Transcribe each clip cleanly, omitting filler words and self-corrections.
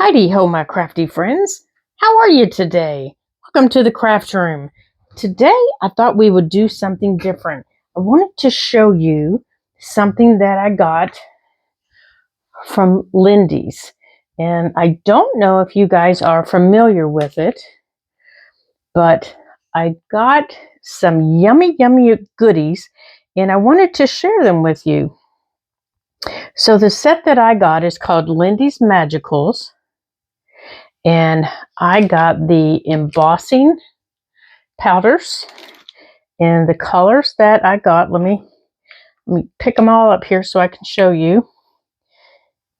Heidi-ho, my crafty friends. How are you today? Welcome to the craft room. Today, I thought we would do something different. I wanted to show you something that I got from Lindy's. And I don't know if you guys are familiar with it, but I got some yummy, yummy goodies, and I wanted to share them with you. So the set that I got is called Lindy's Magicals. And I got the embossing powders, and the colors that I got, let me pick them all up here so I can show you.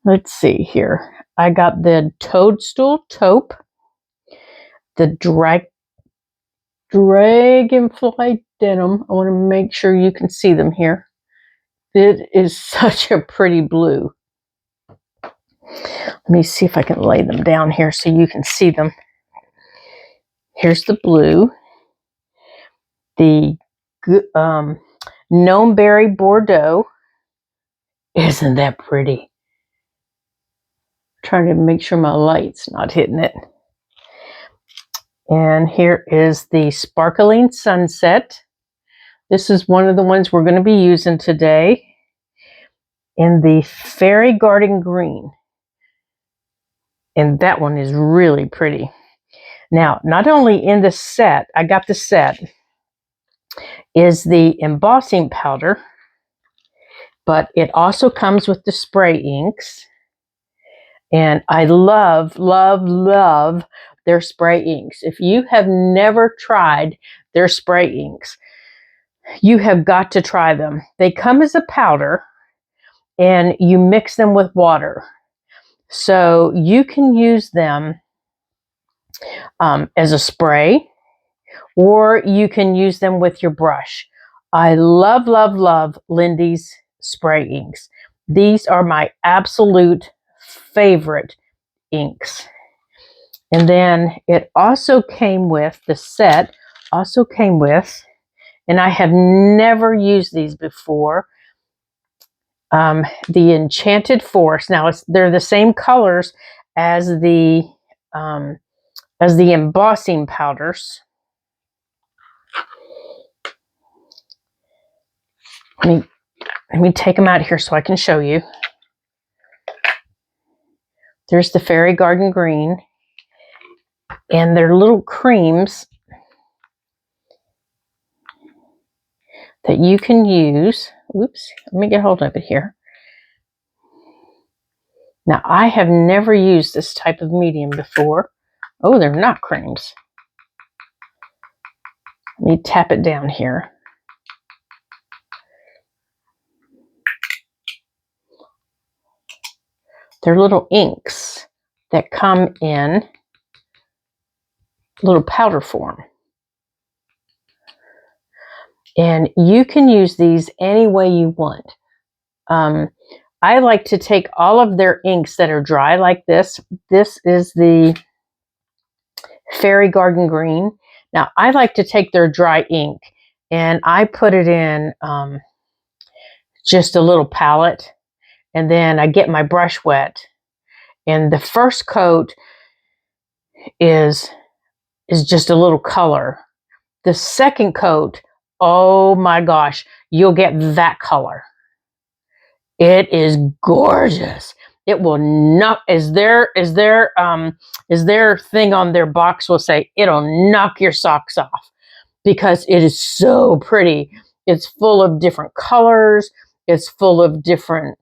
Let's see here. I got the toadstool taupe, the dragonfly denim. I want to make sure you can see them here. It is such a pretty blue. Let me see if I can lay them down here so you can see them. Here's the blue. The Gnomeberry Bordeaux. Isn't that pretty? I'm trying to make sure my light's not hitting it. And here is the Sparkling Sunset. This is one of the ones we're going to be using today. In the Fairy Garden Green. And that one is really pretty. Now, not only in the set, I got the set, is the embossing powder, but it also comes with the spray inks. And I love, love, love their spray inks. If you have never tried their spray inks, you have got to try them. They come as a powder, and you mix them with water. So you can use them as a spray, or you can use them with your brush. I love, love, love Lindy's spray inks. These are my absolute favorite inks. And then it also came with, the set also came with, and I have never used these before, the Enchanted Forest. Now they're the same colors as the embossing powders. Let me take them out here so I can show you. There's the Fairy Garden Green, and they're little creams that you can use. Oops, let me get hold of it here. Now, I have never used this type of medium before. Oh, they're not creams. Let me tap it down here. They're little inks that come in little powder form. And you can use these any way you want. I like to take all of their inks that are dry like this. This is the Fairy Garden Green. Now, I like to take their dry ink and I put it in just a little palette, and then I get my brush wet. And the first coat is just a little color. The second coat, oh my gosh, you'll get that color. It is gorgeous. It will not, as their thing on their box will say, it'll knock your socks off, because it is so pretty. It's full of different colors. It's full of different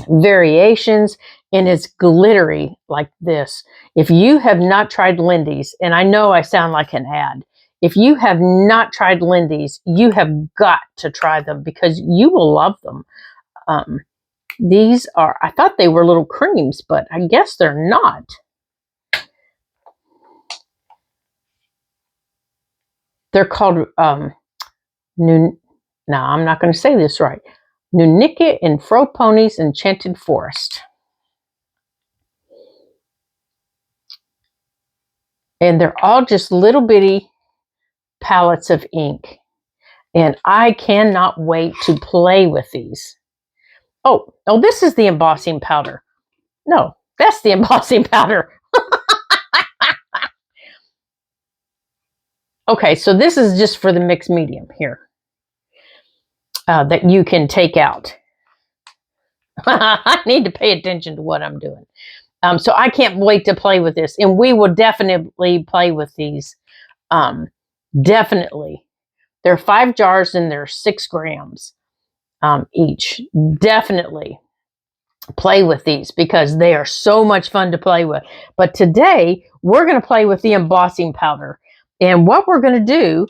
variations, and it's glittery like this. If you have not tried Lindy's, and I know I sound like an ad, if you have not tried Lindy's, you have got to try them because you will love them. These are, I thought they were little creams, but I guess they're not. They're called, no, I'm not going to say this right. Nunica and Fro Pony's Enchanted Forest. And they're all just little bitty palettes of ink. And I cannot wait to play with these. Oh, this is the embossing powder. No, That's the embossing powder. Okay, so this is just for the mixed medium here that you can take out. I need to pay attention to what I'm doing. So I can't wait to play with this. And we will definitely play with these. Definitely. There are 5 jars and they're 6 grams each. Definitely play with these because they are so much fun to play with. But today we're going to play with the embossing powder. And what we're going to do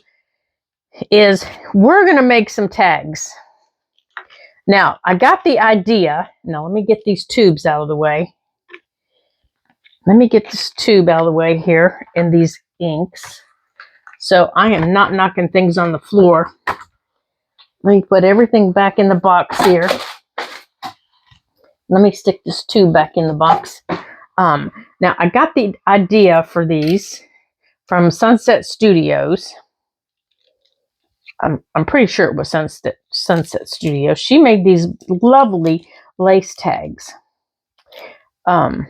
is we're going to make some tags. Now, I got the idea. Now, let me get these tubes out of the way. Let me get this tube out of the way here and these inks. So I am not knocking things on the floor. Let me put everything back in the box here. Let me stick this tube back in the box. Now, I got the idea for these from Sunset Studios. I'm pretty sure it was Sunset Studios. She made these lovely lace tags. And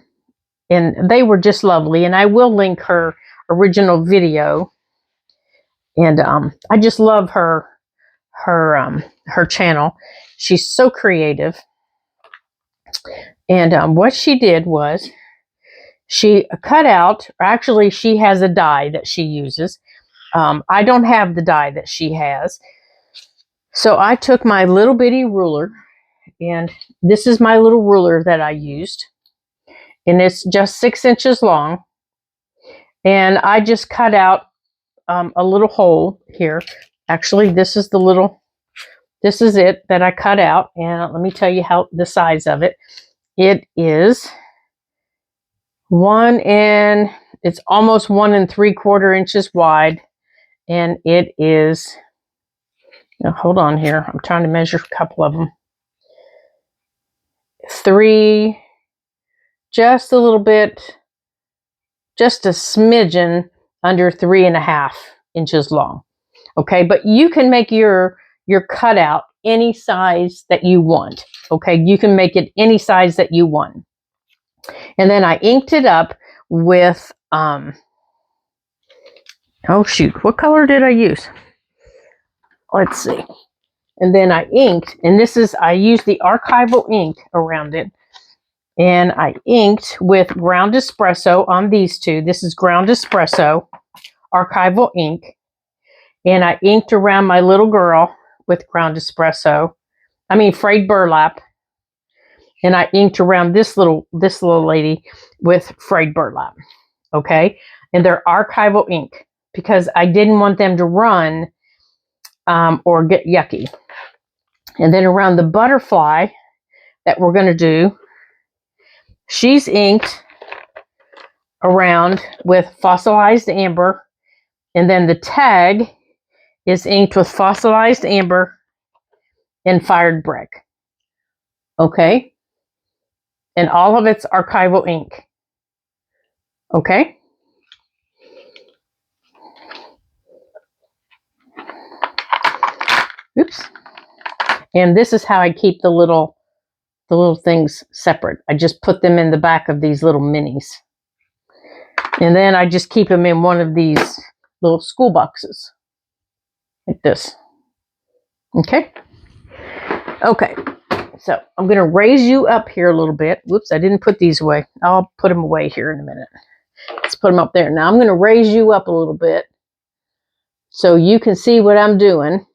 they were just lovely. And I will link her original video. And I just love her channel. She's so creative. And what she did was she cut out, or actually she has a die that she uses. I don't have the die that she has. So I took my little bitty ruler, and this is my little ruler that I used. And it's just 6 inches long. And I just cut out a little hole here. Actually, this is it that I cut out. And let me tell you how the size of it. It is it's almost 1 3/4 inches wide. And it is, now hold on here. I'm trying to measure a couple of them. 3, just a little bit, just a smidgen under 3.5 inches long. Okay, but you can make your cutout any size that you want. Okay, you can make it any size that you want. And then I inked it up with, oh shoot, what color did I use? Let's see. And then I inked, and I used the archival ink around it. And I inked with ground espresso on these two. This is ground espresso, archival ink. And I inked around my little girl with ground espresso. I mean frayed burlap. And I inked around this little lady with frayed burlap. Okay? And they're archival ink because I didn't want them to run or get yucky. And then around the butterfly that we're going to do, she's inked around with fossilized amber. And then the tag is inked with fossilized amber and fired brick. Okay? And all of it's archival ink. Okay? Oops. And this is how I keep the little things separate. I just put them in the back of these little minis. And then I just keep them in one of these little school boxes. Like this. Okay? Okay. So I'm going to raise you up here a little bit. Whoops, I didn't put these away. I'll put them away here in a minute. Let's put them up there. Now I'm going to raise you up a little bit so you can see what I'm doing.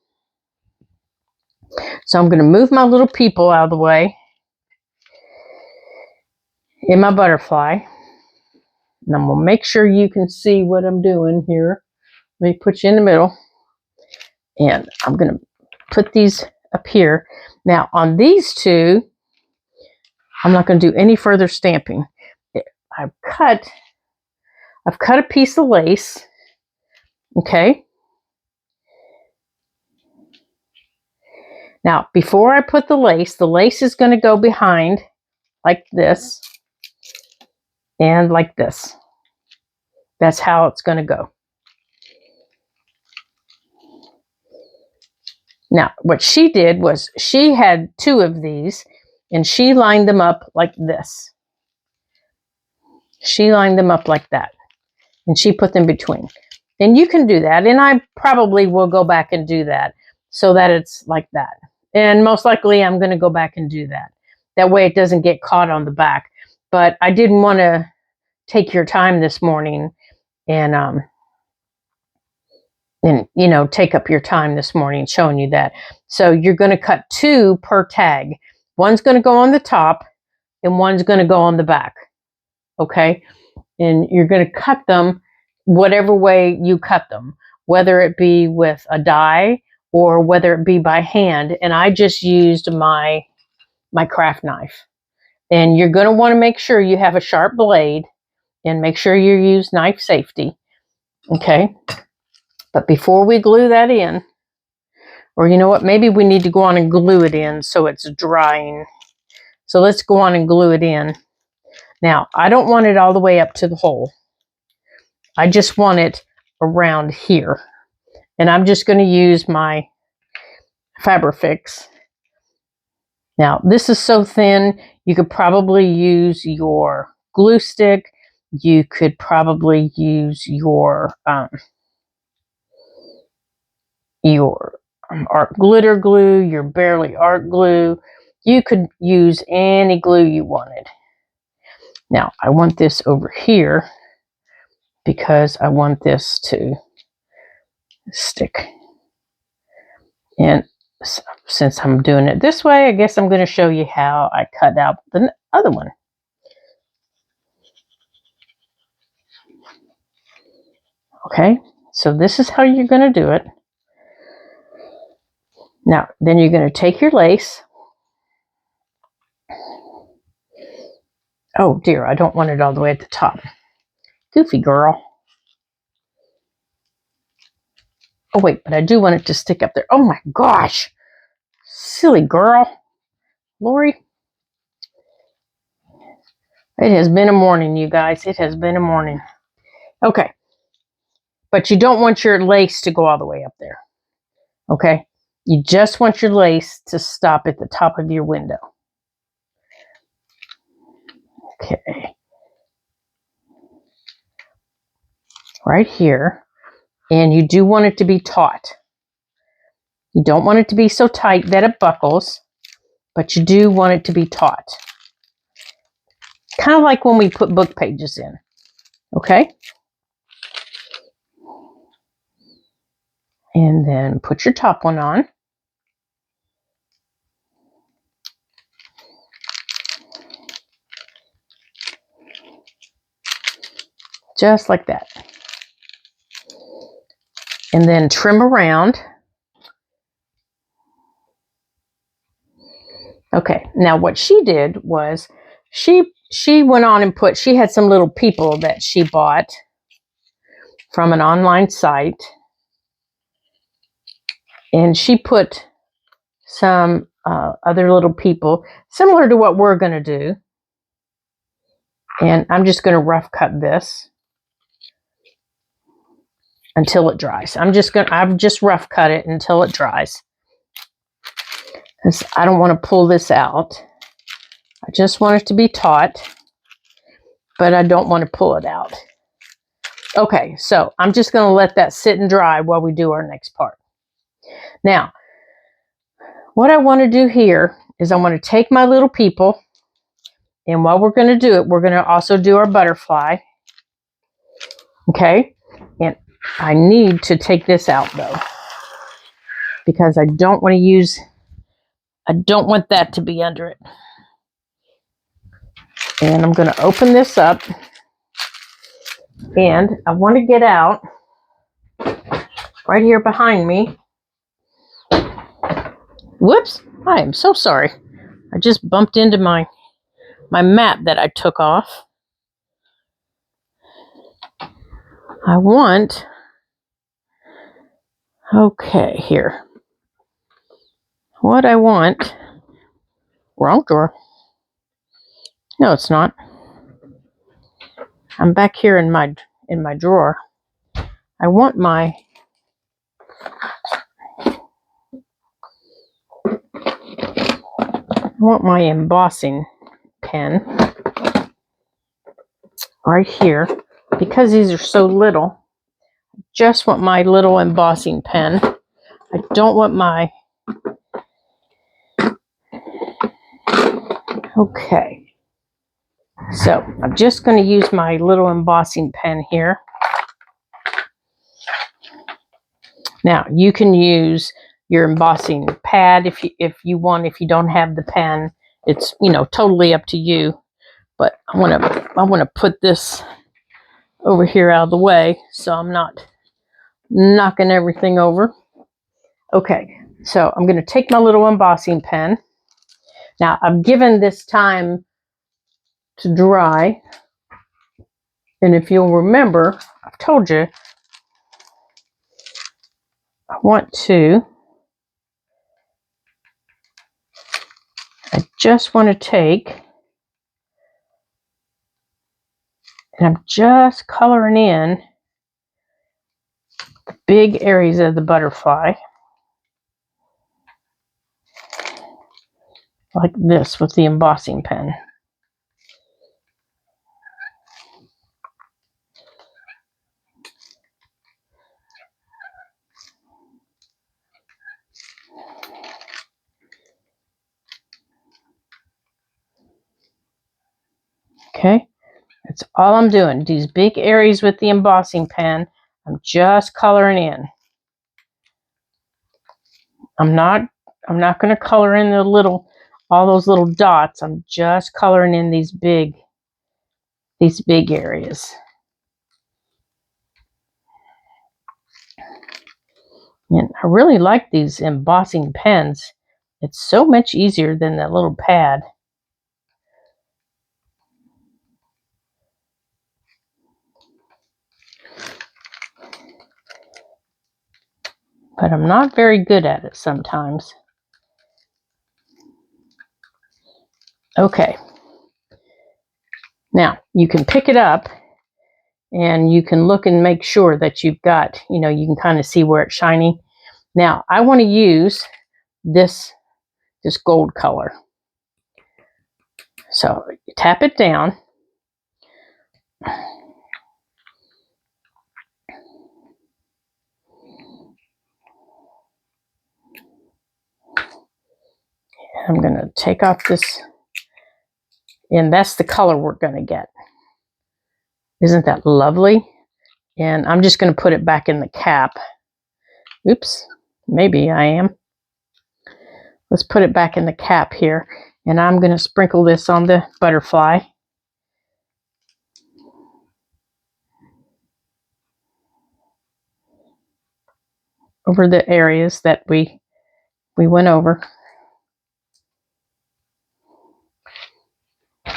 So I'm going to move my little people out of the way in my butterfly. And I'm going to make sure you can see what I'm doing here. Let me put you in the middle. And I'm going to put these up here. Now on these two, I'm not going to do any further stamping. I've cut a piece of lace. Okay. Now, before I put the lace is going to go behind like this and like this. That's how it's going to go. Now, what she did was she had 2 of these and she lined them up like this. She lined them up like that, and she put them between. And you can do that, and I probably will go back and do that so that it's like that. And most likely I'm going to go back and do that. That way it doesn't get caught on the back. But I didn't want to take your time this morning and take up your time this morning showing you that. So you're going to cut 2 per tag. One's going to go on the top and one's going to go on the back. Okay? And you're going to cut them whatever way you cut them, whether it be with a die or whether it be by hand. And I just used my craft knife. And you're going to want to make sure you have a sharp blade and make sure you use knife safety. Okay? But before we glue that in, or you know what, maybe we need to go on and glue it in so it's drying. So let's go on and glue it in. Now, I don't want it all the way up to the hole. I just want it around here. And I'm just going to use my Fabrifix. Now, this is so thin, you could probably use your glue stick. You could probably use your art glitter glue, your Barely Art glue. You could use any glue you wanted. Now, I want this over here because I want this to stick. And since I'm doing it this way, I guess I'm going to show you how I cut out the other one. Okay, so this is how you're going to do it. Now, then you're going to take your lace. Oh dear, I don't want it all the way at the top. Goofy girl. Oh wait, but I do want it to stick up there. Oh my gosh. Silly girl. Lori. It has been a morning, you guys. It has been a morning. Okay. But you don't want your lace to go all the way up there. Okay? You just want your lace to stop at the top of your window. Okay. Right here. And you do want it to be taut. You don't want it to be so tight that it buckles, but you do want it to be taut. Kind of like when we put book pages in. Okay? And then put your top one on. Just like that. And then trim around. Okay, now what she did was she went on and she had some little people that she bought from an online site. And she put some other little people similar to what we're going to do. And I'm just going to rough cut this until it dries. I've just rough cut it until it dries. Because I don't want to pull this out. I just want it to be taut, but I don't want to pull it out. Okay, so I'm just going to let that sit and dry while we do our next part. Now, what I want to do here is I want to take my little people, and while we're going to do it, we're going to also do our butterfly. Okay, and I need to take this out though, because I don't want that to be under it. And I'm going to open this up, and I want to get out right here behind me. Whoops, I am so sorry. I just bumped into my mat that I took off. Okay, here. What I want, wrong drawer. No, it's not. I'm back here in my drawer. I want my embossing pen. right here. Because these are so little, just want my little embossing pen. I don't want my... Okay. So I'm just going to use my little embossing pen here. Now you can use your embossing pad if you want. If you don't have the pen, it's totally up to you. But I want to put this over here out of the way so I'm not knocking everything over. Okay, so I'm going to take my little embossing pen. Now I've given this time to dry, and if you'll remember, I've told you I just want to take, and I'm just coloring in the big areas of the butterfly, like this with the embossing pen. Okay, that's all I'm doing. These big areas with the embossing pen, I'm just coloring in. I'm not going to color in all those little dots. I'm just coloring in these big areas. And I really like these embossing pens. It's so much easier than that little pad. But I'm not very good at it sometimes. Okay. Now, you can pick it up and you can look and make sure that you've got, you can kind of see where it's shiny. Now, I want to use this gold color. So, you tap it down. I'm going to take off this, and that's the color we're going to get. Isn't that lovely? And I'm just going to put it back in the cap. Oops, maybe I am. Let's put it back in the cap here, and I'm going to sprinkle this on the butterfly. Over the areas that we went over.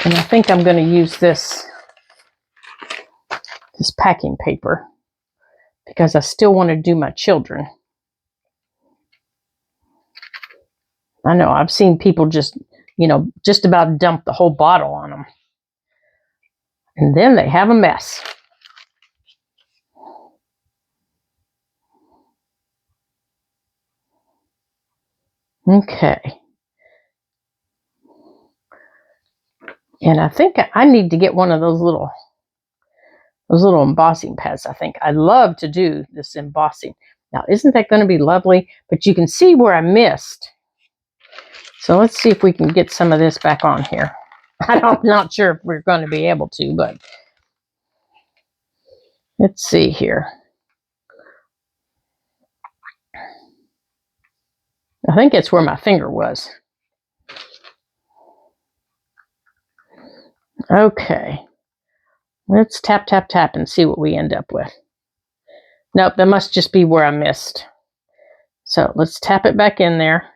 And I think I'm going to use this packing paper because I still want to do my children. I know I've seen people just about dump the whole bottle on them. And then they have a mess. Okay. And I think I need to get one of those little embossing pads. I think I'd love to do this embossing. Now, isn't that going to be lovely? But you can see where I missed. So let's see if we can get some of this back on here. I'm not sure if we're going to be able to, but let's see here. I think it's where my finger was. Okay. Let's tap, tap, tap and see what we end up with. Nope, that must just be where I missed. So let's tap it back in there.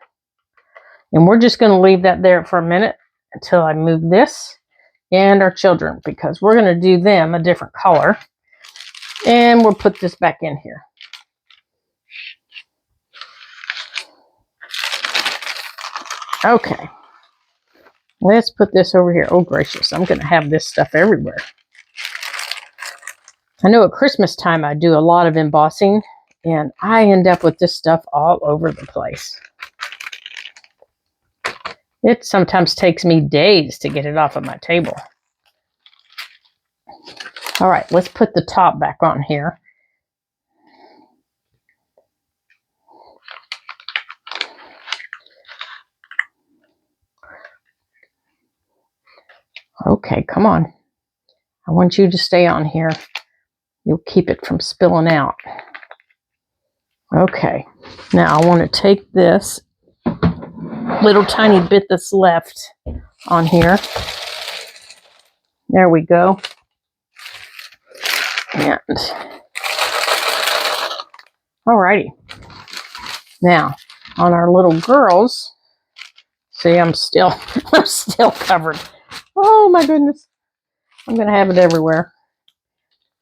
And we're just going to leave that there for a minute until I move this and our children, because we're going to do them a different color. And we'll put this back in here. Okay. Let's put this over here. Oh, gracious. I'm going to have this stuff everywhere. I know at Christmas time I do a lot of embossing, and I end up with this stuff all over the place. It sometimes takes me days to get it off of my table. All right, let's put the top back on here. Okay, come on. I want you to stay on here. You'll keep it from spilling out. Okay, now I want to take this little tiny bit that's left on here. There we go. And alrighty. Now, on our little girls, see, I'm still covered. Oh my goodness. I'm going to have it everywhere.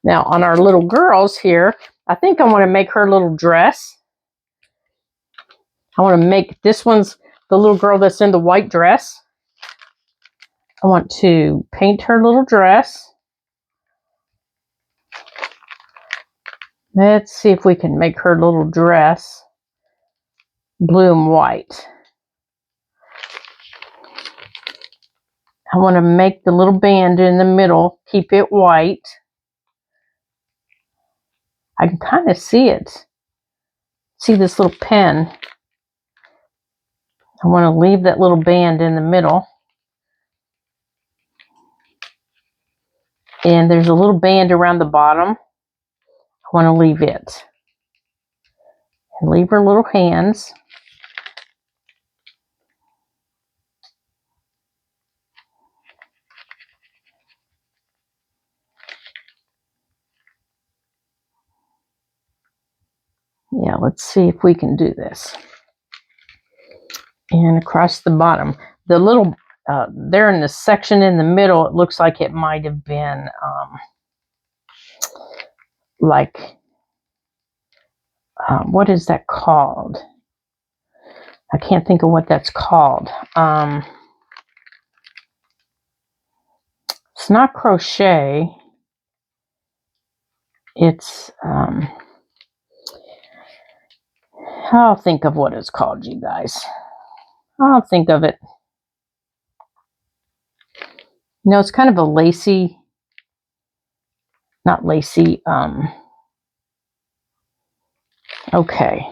Now, on our little girls here, I think I want to make her little dress. I want to make, this one's the little girl that's in the white dress. I want to paint her little dress. Let's see if we can make her little dress blue and white. I want to make the little band in the middle, keep it white. I can kind of see it. See this little pen. I want to leave that little band in the middle. And there's a little band around the bottom. I want to leave it. And leave her little hands. Yeah, let's see if we can do this. And across the bottom, the little, there in the section in the middle, it looks like it might have been like, what is that called? I can't think of what that's called. It's not crochet. It's, I'll think of what it's called, you guys. I'll think of it. No, it's kind of a lacy, not lacy, okay.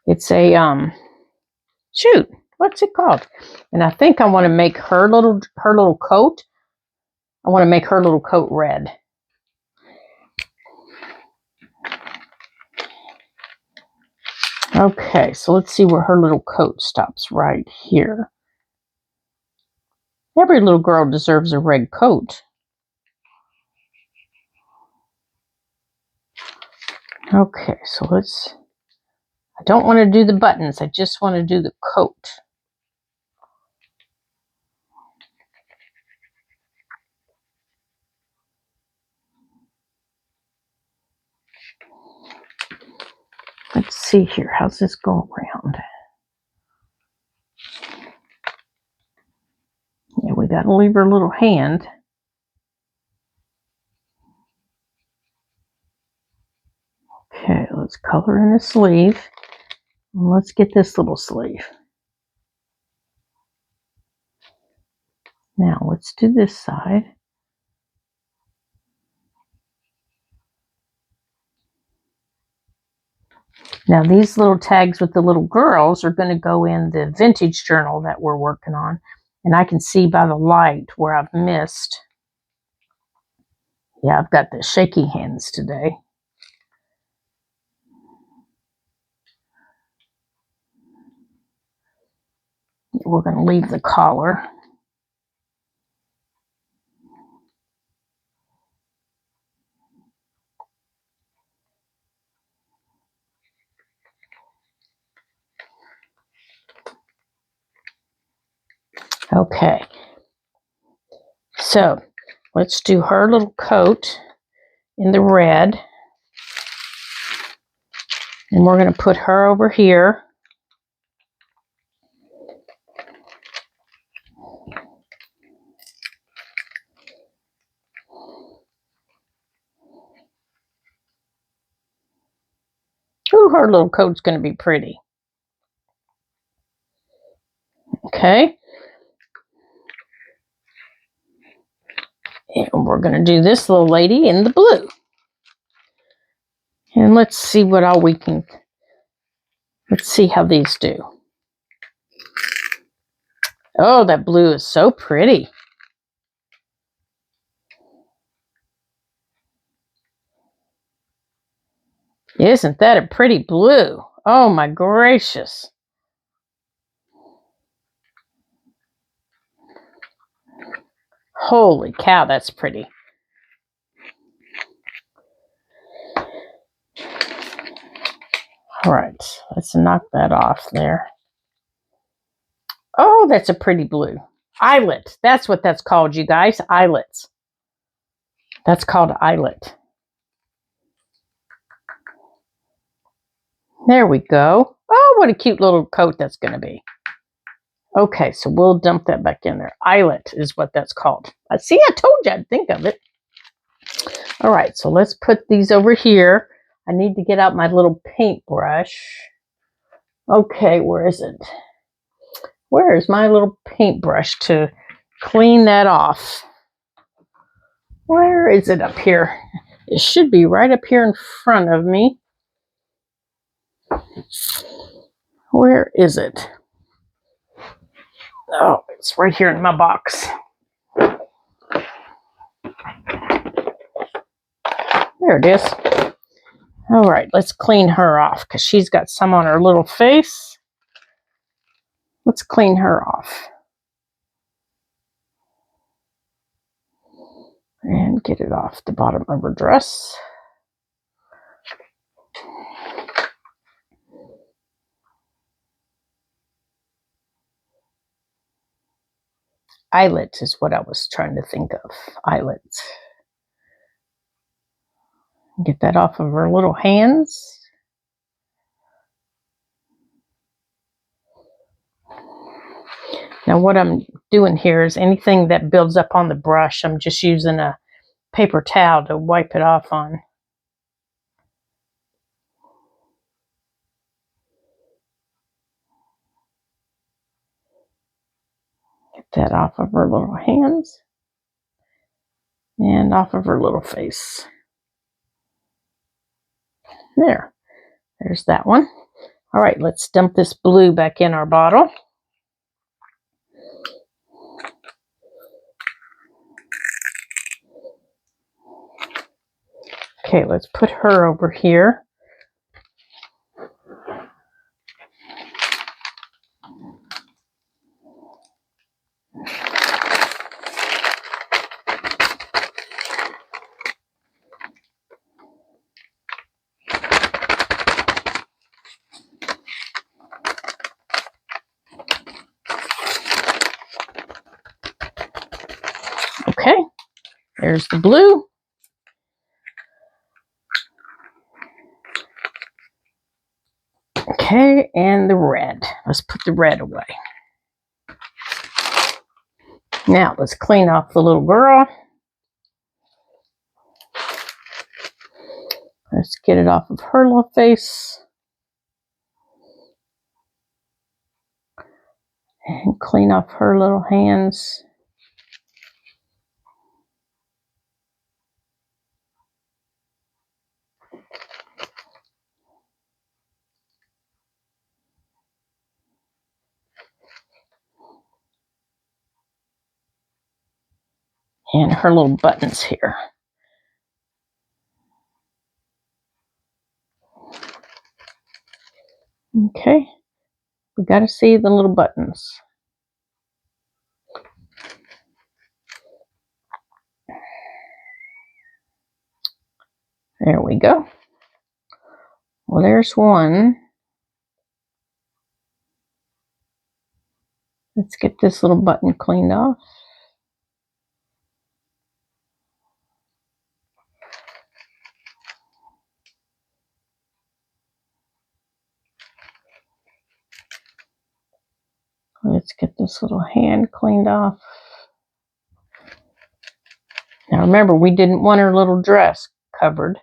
It's a, shoot, what's it called? And I think I want to make her little coat. I want to make her little coat red. Okay, so let's see where her little coat stops right here. Every little girl deserves a red coat. Okay, so let's, I don't want to do the buttons. I just want to do the coat. Let's see here. How's this go around? Yeah, we got to leave her little hand. Okay, let's color in the sleeve. Let's get this little sleeve. Now let's do this side. Now these little tags with the little girls are going to go in the vintage journal that we're working on. And I can see by the light where I've missed. Yeah, I've got the shaky hands today. We're going to leave the collar. Okay, so let's do her little coat in the red. And we're going to put her over here. Ooh, her little coat's going to be pretty. Okay. And we're going to do this little lady in the blue. And let's see what all we can, let's see how these do. Oh, that blue is so pretty. Isn't that a pretty blue? Oh my gracious. Holy cow, that's pretty. All right, let's knock that off there. Oh, that's a pretty blue. Eyelet. That's what that's called, you guys. Eyelets. That's called eyelet. There we go. Oh, what a cute little coat that's going to be. Okay, so we'll dump that back in there. Eyelet is what that's called. See, I told you I'd think of it. All right, so let's put these over here. I need to get out my little paintbrush. Okay, where is it? Where is my little paintbrush to clean that off? Where is it up here? It should be right up here in front of me. Where is it? Oh, it's right here in my box. There it is. All right, let's clean her off because she's got some on her little face. Let's clean her off. And get it off the bottom of her dress. Eyelet is what I was trying to think of. Eyelets. Get that off of her little hands. Now what I'm doing here is anything that builds up on the brush, I'm just using a paper towel to wipe it off on. Get that off of her little hands and off of her little face. There's that one. All right, let's dump this blue back in our bottle. Okay, let's put her over here. Okay, there's the blue. Okay, and the red. Let's put the red away. Now, let's clean off the little girl. Let's get it off of her little face. And clean off her little hands. And her little buttons here. Okay, we got to see the little buttons. There we go. Well, there's one. Let's get this little button cleaned off. Let's get this little hand cleaned off. Now remember, we didn't want her little dress covered.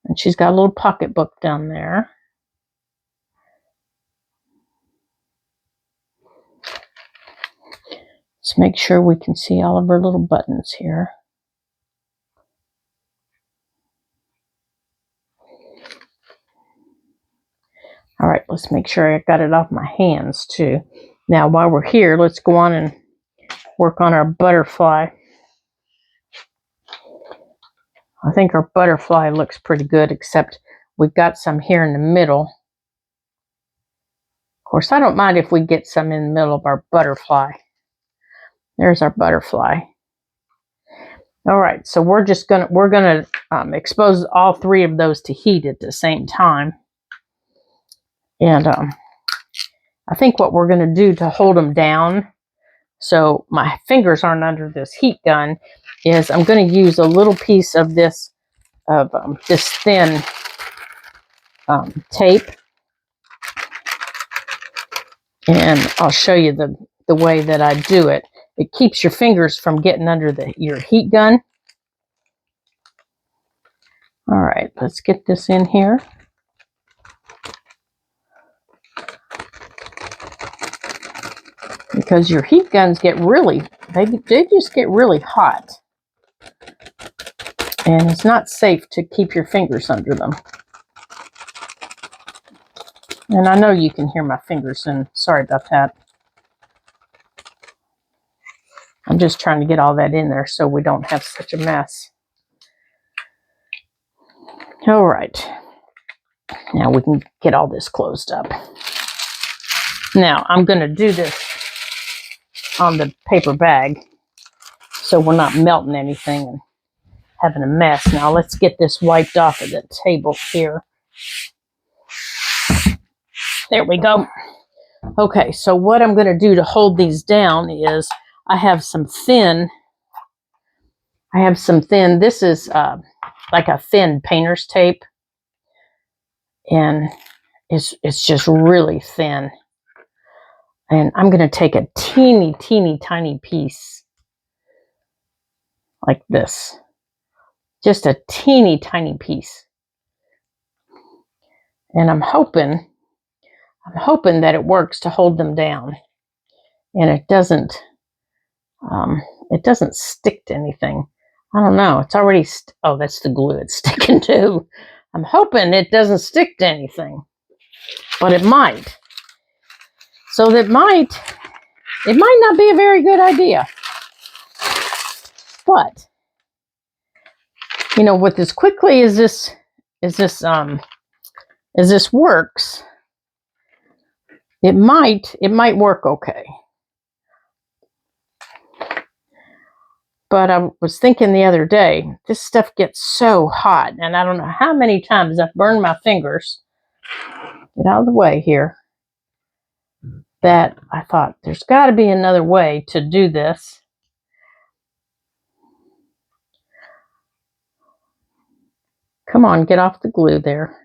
And she's got a little pocketbook down there. Let's make sure we can see all of her little buttons here. All right, let's make sure I got it off my hands too. Now, while we're here, let's go on and work on our butterfly. I think our butterfly looks pretty good, except we've got some here in the middle. Of course, I don't mind if we get some in the middle of our butterfly. There's our butterfly. All right, so we're gonna expose all three of those to heat at the same time. And I think what we're gonna do to hold them down so my fingers aren't under this heat gun is I'm gonna use a little piece of this thin tape, and I'll show you the way that I do it. It keeps your fingers from getting under your heat gun. All right, let's get this in here. Because your heat guns get they just get really hot. And it's not safe to keep your fingers under them. And I know you can hear my fingers, and sorry about that. I'm just trying to get all that in there so we don't have such a mess. All right. Now we can get all this closed up. Now I'm going to do this on the paper bag so we're not melting anything and having a mess. Now let's get this wiped off of the table here. There we go. Okay, so what I'm going to do to hold these down is I have some thin, this is like a thin painter's tape, and it's just really thin. And I'm going to take a teeny tiny piece like this, just a teeny tiny piece. And I'm hoping that it works to hold them down, and it doesn't stick to anything. I don't know. It's already, oh, that's the glue it's sticking to. I'm hoping it doesn't stick to anything, but it might. So it might not be a very good idea. But, you know, with as quickly as this works, it might work okay. But I was thinking the other day, this stuff gets so hot, and I don't know how many times I've burned my fingers. Get out of the way here. That I thought there's got to be another way to do this. Come on, get off the glue there.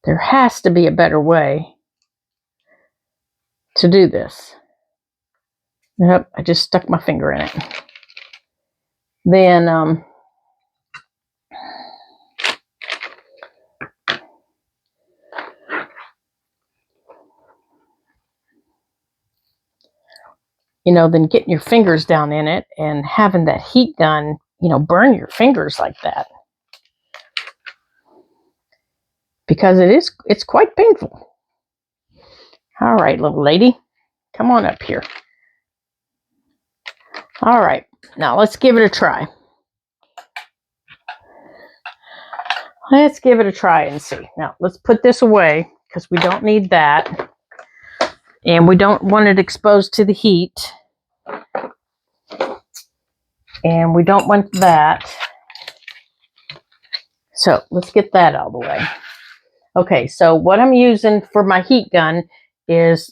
There has to be a better way to do this. Nope, I just stuck my finger in it. Then then getting your fingers down in it and having that heat gun, burn your fingers like that. Because it's quite painful. All right, little lady, come on up here. All right, now let's give it a try. Let's give it a try and see. Now, let's put this away because we don't need that. And we don't want it exposed to the heat. And we don't want that. So let's get that out of the way. Okay, so what I'm using for my heat gun is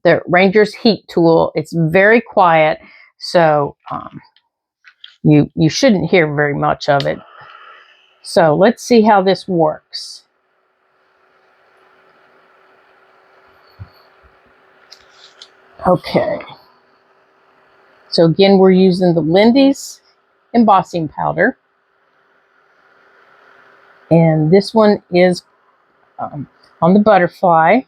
the Ranger's heat tool. It's very quiet, so you shouldn't hear very much of it. So let's see how this works. Okay. So again, we're using the Lindy's embossing powder. And this one is on the butterfly.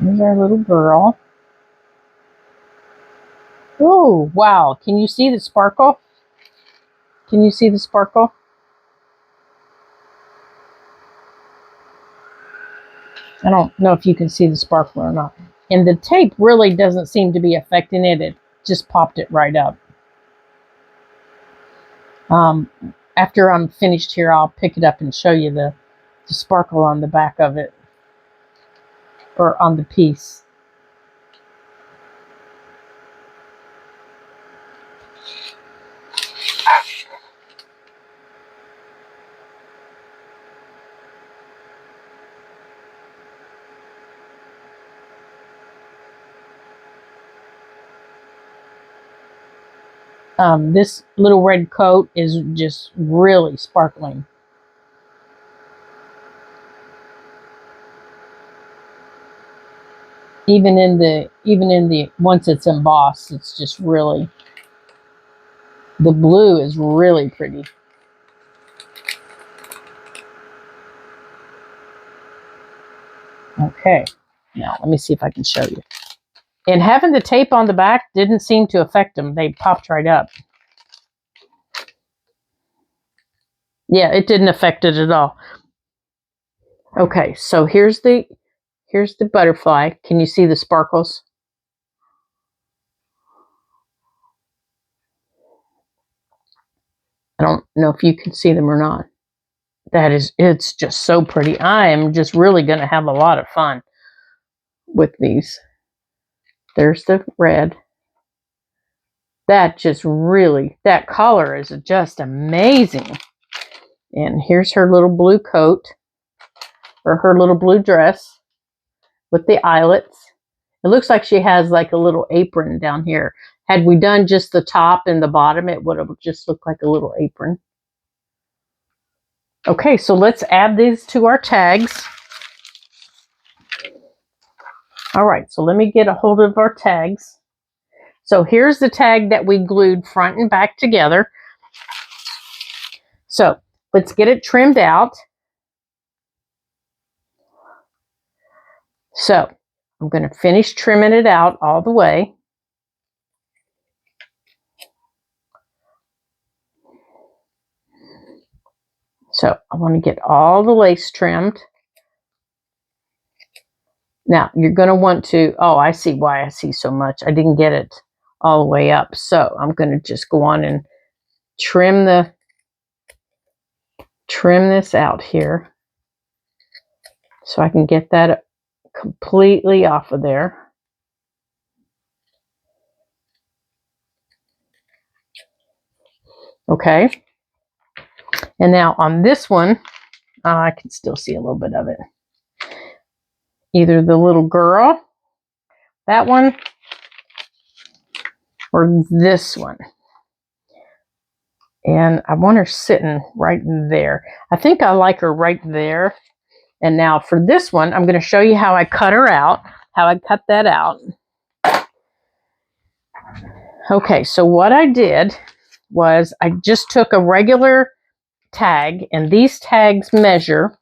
Here's our little girl. Oh, wow. Can you see the sparkle? Can you see the sparkle? I don't know if you can see the sparkle or not. And the tape really doesn't seem to be affecting it. It just popped it right up. After I'm finished here, I'll pick it up and show you the sparkle on the back of it, or on the piece. This little red coat is just really sparkling. Even in the once it's embossed, it's just really, the blue is really pretty. Okay, now let me see if I can show you. And having the tape on the back didn't seem to affect them. They popped right up. Yeah, it didn't affect it at all. Okay, so here's the butterfly. Can you see the sparkles? I don't know if you can see them or not. It's just so pretty. I am just really going to have a lot of fun with these. There's the red. That color is just amazing. And here's her little blue coat, or her little blue dress with the eyelets. It looks like she has like a little apron down here. Had we done just the top and the bottom, it would have just looked like a little apron. Okay, so let's add these to our tags. All right, so let me get a hold of our tags. So here's the tag that we glued front and back together. So let's get it trimmed out. So I'm going to finish trimming it out all the way. So I want to get all the lace trimmed. Now you're going to want to, oh, I see why I see so much. I didn't get it all the way up. So I'm going to just go on and trim this out here so I can get that completely off of there. Okay. And now on this one, I can still see a little bit of it. Either the little girl, that one, or this one. And I want her sitting right there. I think I like her right there. And now for this one, I'm going to show you how I cut her out, how I cut that out. Okay, so what I did was I just took a regular tag, and these tags measure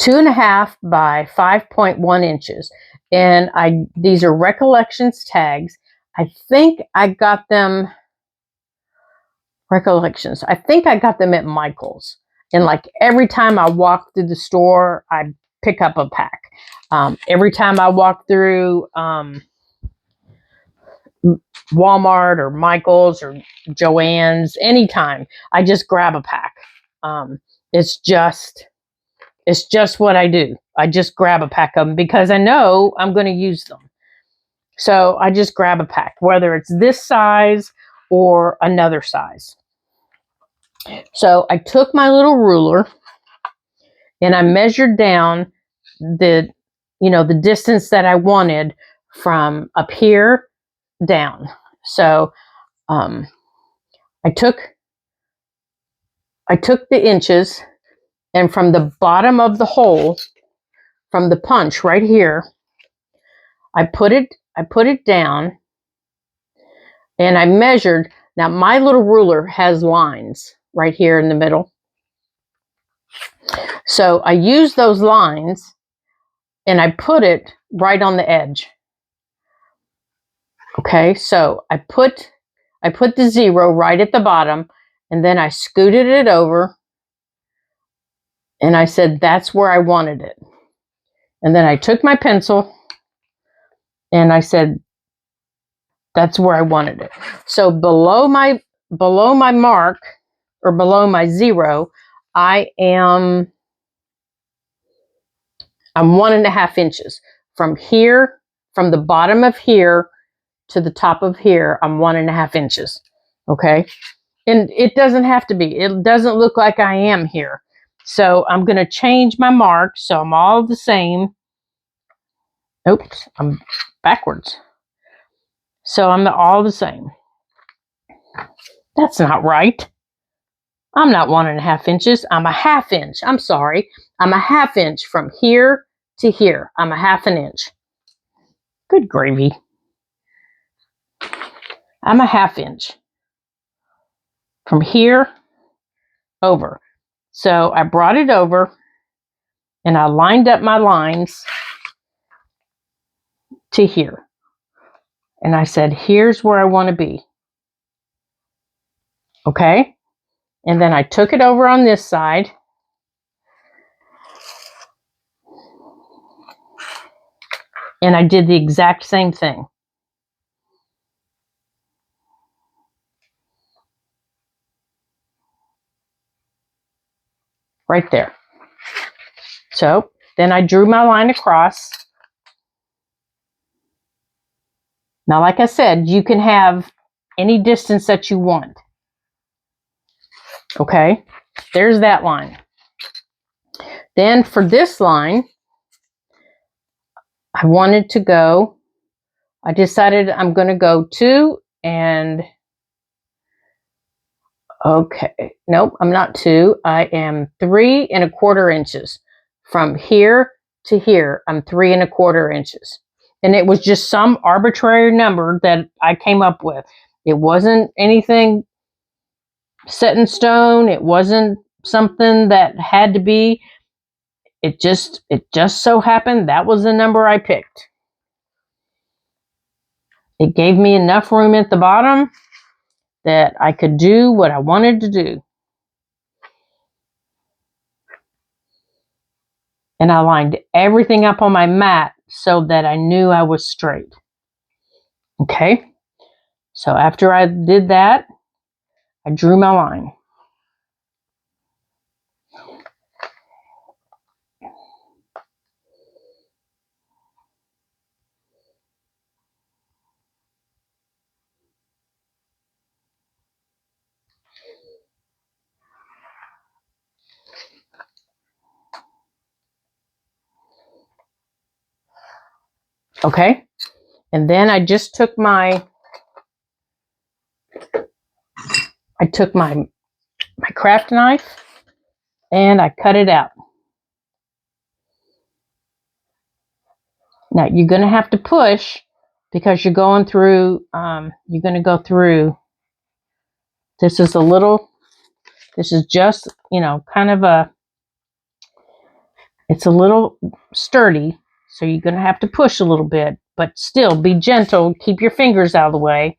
2.5 by 5.1 inches. And these are Recollections tags. I think I got them, Recollections. I think I got them at Michael's. And like every time I walk through the store, I pick up a pack. Every time I walk through Walmart or Michael's or Joann's, anytime, I just grab a pack. It's just what I do. I just grab a pack of them because I know I'm going to use them. So I just grab a pack, whether it's this size or another size. So I took my little ruler and I measured down the distance that I wanted from up here down. So I took the inches, and from the bottom of the hole, from the punch right here, I put it down, and I measured. Now my little ruler has lines right here in the middle. So I used those lines and I put it right on the edge. Okay, so I put the 0 right at the bottom, and then I scooted it over, and I said that's where I wanted it. And then I took my pencil and I said that's where I wanted it. So below my mark, or below my 0, I'm 1.5 inches from here, from the bottom of here to the top of here. I'm 1.5 inches. Okay. And it doesn't have to be. It doesn't look like I am here. So I'm going to change my mark so I'm all the same. Oops, I'm backwards. So I'm all the same. That's not right. I'm not 1.5 inches. I'm a 1/2 inch. I'm sorry. I'm a 1/2 inch from here to here. I'm a 1/2 an inch. Good gravy. I'm a 1/2 inch from here over. So I brought it over and I lined up my lines to here. And I said, here's where I want to be. Okay. And then I took it over on this side. And I did the exact same thing. Right there. So then I drew my line across. Now, like I said, you can have any distance that you want. Okay, there's that line. Then for this line, I wanted to go, I decided I'm going to go 2 and, okay, nope, I'm not 2. I am 3¼ inches. From here to here, I'm 3¼ inches. And it was just some arbitrary number that I came up with. It wasn't anything set in stone. It wasn't something that had to be. It just so happened that was the number I picked. It gave me enough room at the bottom that I could do what I wanted to do. And I lined everything up on my mat so that I knew I was straight. Okay, so after I did that, I drew my line. Okay, and then I just took my craft knife and I cut it out. Now you're going to have to push because you're going through, you're going to go through, this is just, kind of it's a little sturdy. So you're going to have to push a little bit, but still be gentle. Keep your fingers out of the way.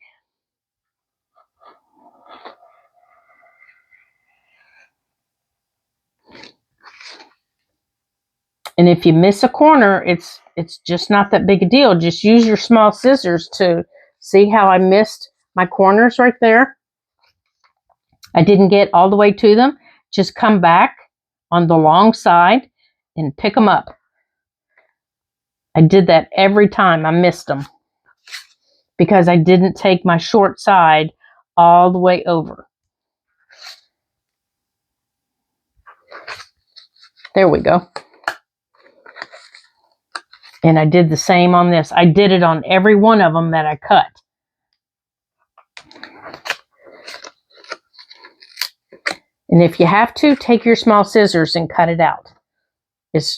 And if you miss a corner, it's just not that big a deal. Just use your small scissors to see how I missed my corners right there. I didn't get all the way to them. Just come back on the long side and pick them up. I did that every time I missed them because I didn't take my short side all the way over. There we go. And I did the same on this. I did it on every one of them that I cut. And if you have to, take your small scissors and cut it out. It's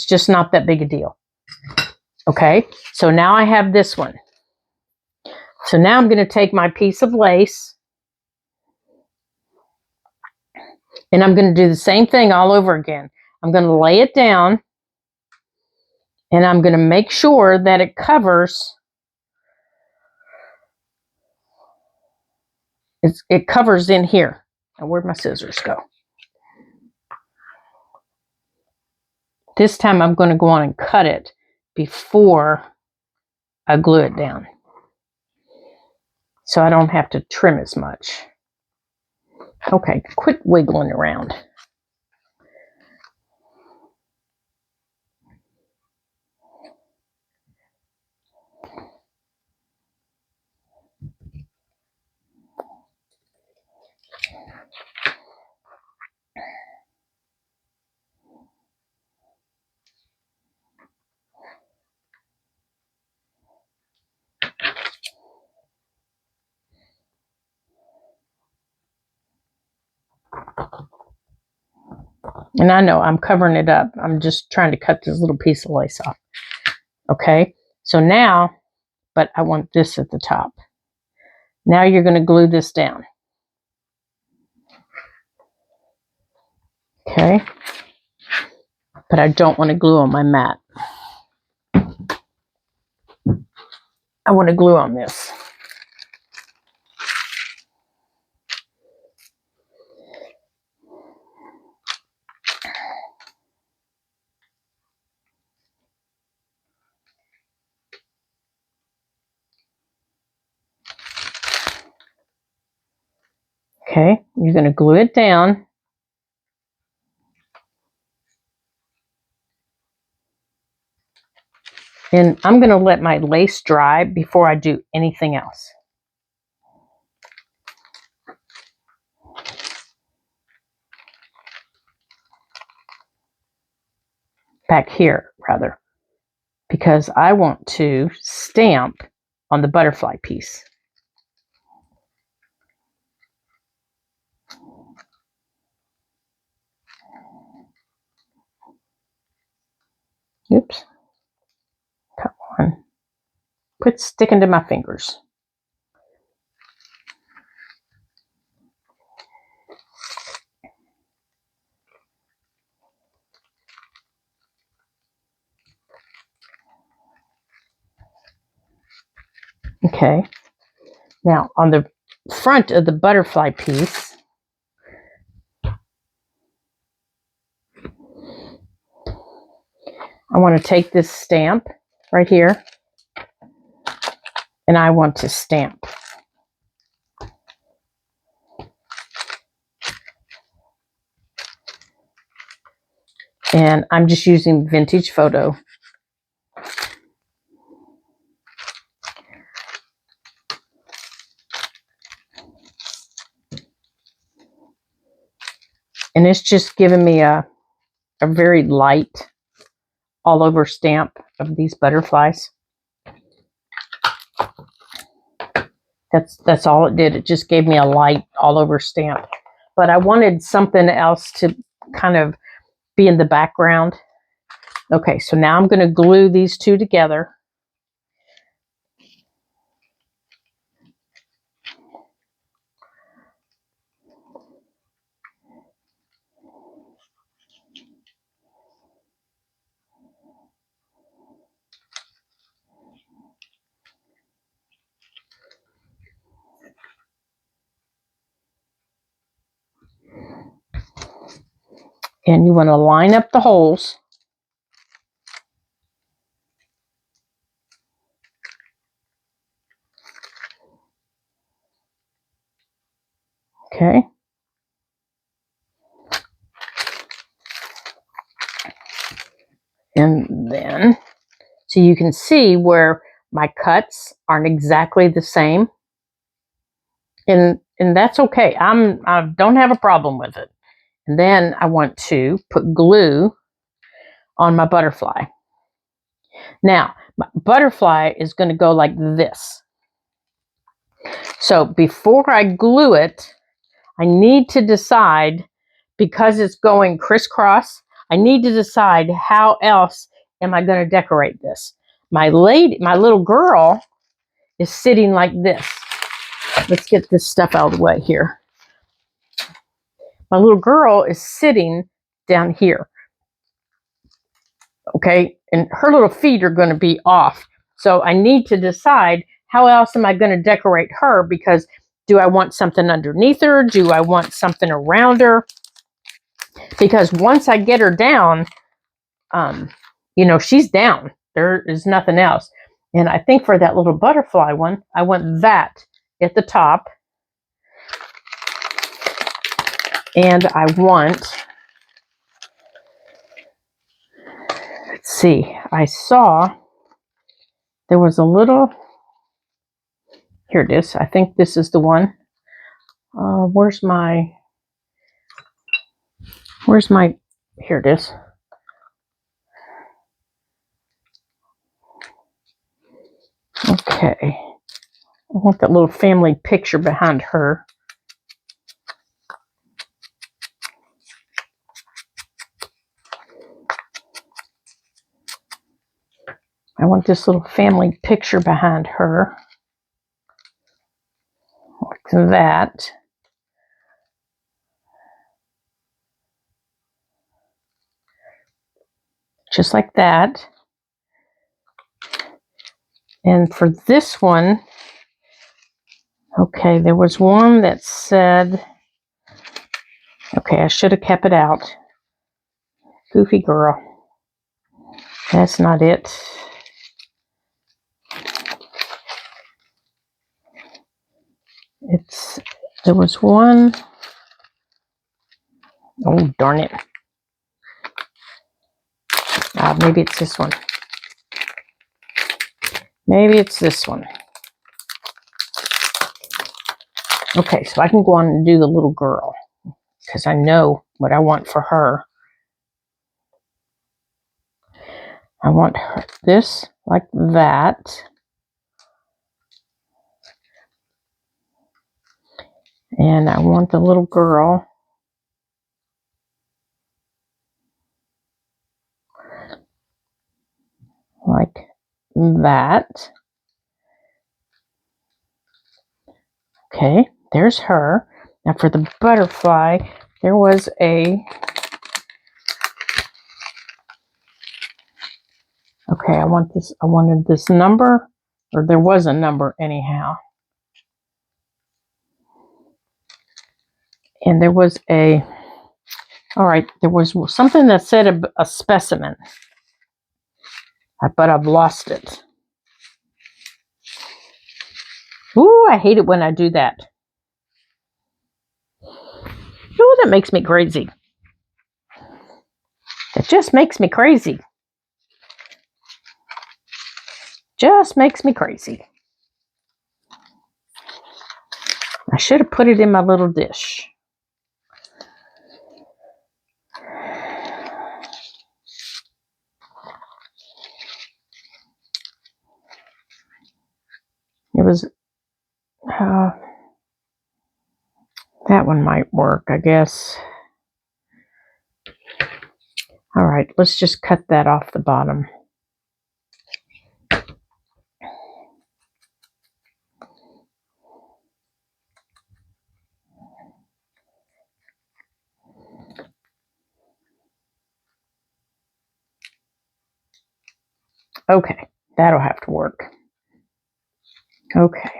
just not that big a deal. Okay, so now I have this one. So now I'm going to take my piece of lace and I'm going to do the same thing all over again. I'm going to lay it down And I'm going to make sure that it covers, it covers in here. Now, where'd my scissors go? This time I'm going to go on and cut it before I glue it down, so I don't have to trim as much. Okay, quit wiggling around. And I know I'm covering it up. I'm just trying to cut this little piece of lace off. Okay, so now, but I want this at the top. Now you're going to glue this down. Okay, but I don't want to glue on my mat. I want to glue on this. Okay, you're going to glue it down. And I'm going to let my lace dry before I do anything else. Back here, rather, because I want to stamp on the butterfly piece. Oops. Come on. Quit sticking to my fingers. Okay. Now, on the front of the butterfly piece, I want to take this stamp right here, and I want to stamp. And I'm just using Vintage Photo. And it's just giving me a very light all over stamp of these butterflies. That's all it did. It just gave me a light all over stamp. But I wanted something else to kind of be in the background. Okay, so now I'm going to glue these two together. And you want to line up the holes. Okay. And then, so you can see where my cuts aren't exactly the same. And that's okay. I don't have a problem with it. And then I want to put glue on my butterfly. Now, my butterfly is going to go like this. So before I glue it, I need to decide, because it's going crisscross, I need to decide how else am I going to decorate this. My little girl is sitting like this. Let's get this stuff out of the way here. My little girl is sitting down here. Okay, and her little feet are going to be off. So I need to decide how else am I going to decorate her, because do I want something underneath her? Do I want something around her? Because once I get her down, she's down. There is nothing else. And I think for that little butterfly one, I want that at the top. And I want, let's see, I saw there was a little, here it is. I think this is the one. Where's my, here it is. Okay. I want that little family picture behind her. I want this little family picture behind her. Like that. Just like that. And for this one, okay, there was one that said, okay, I should have kept it out. Goofy girl. That's not it. There was one. Oh, darn it. Maybe it's this one. Maybe it's this one. Okay, so I can go on and do the little girl, because I know what I want for her. I want this like that. And I want the little girl like that. Okay, there's her. Now for the butterfly, there was a, okay, I wanted this number, or there was a number anyhow. And there was there was something that said a specimen, but I've lost it. Ooh, I hate it when I do that. Ooh, that makes me crazy. It just makes me crazy. Just makes me crazy. I should have put it in my little dish. It was, that one might work, I guess. All right, let's just cut that off the bottom. Okay, that'll have to work. Okay.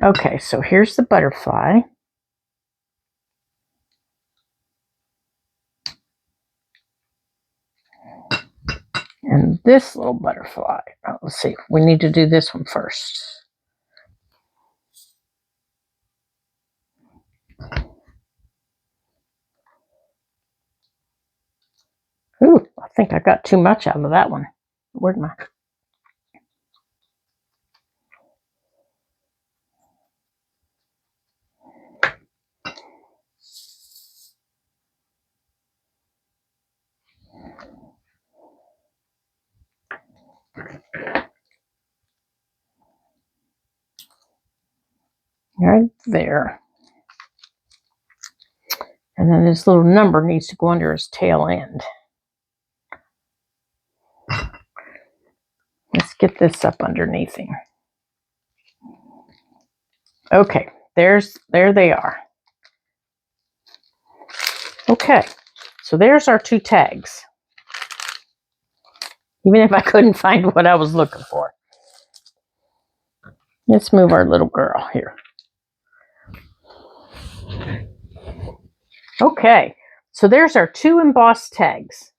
Okay, so here's the butterfly. And this little butterfly, let's see, we need to do this one first. Ooh, I think I got too much out of that one. Where'd my... Right there. And then this little number needs to go under his tail end. Let's get this up underneath him. Okay, there they are. Okay, so there's our 2 tags. Even if I couldn't find what I was looking for. Let's move our little girl here. Okay, so there's our 2 embossed tags.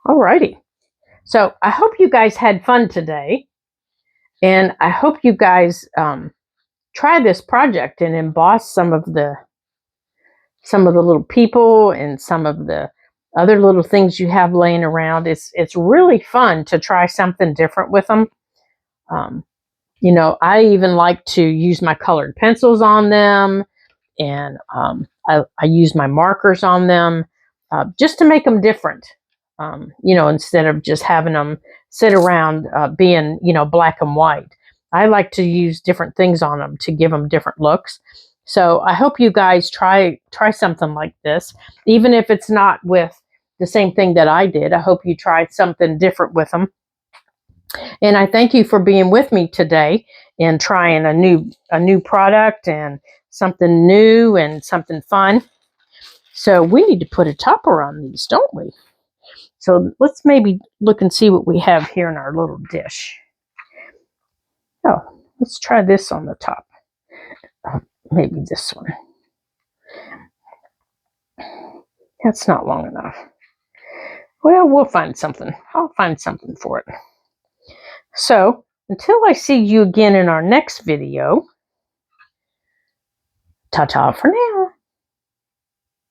Alrighty. So I hope you guys had fun today. And I hope you guys try this project and emboss some of the little people and some of the other little things you have laying around. It's really fun to try something different with them. You know, I even like to use my colored pencils on them, and I use my markers on them just to make them different. You know, instead of just having them sit around being, you know, black and white. I like to use different things on them to give them different looks. So I hope you guys try something like this, even if it's not with the same thing that I did. I hope you try something different with them. And I thank you for being with me today and trying a new product and something new and something fun. So we need to put a topper on these, don't we? So let's maybe look and see what we have here in our little dish. Oh, let's try this on the top. Maybe this one. That's not long enough. Well, we'll find something. I'll find something for it. So until I see you again in our next video, ta-ta for now.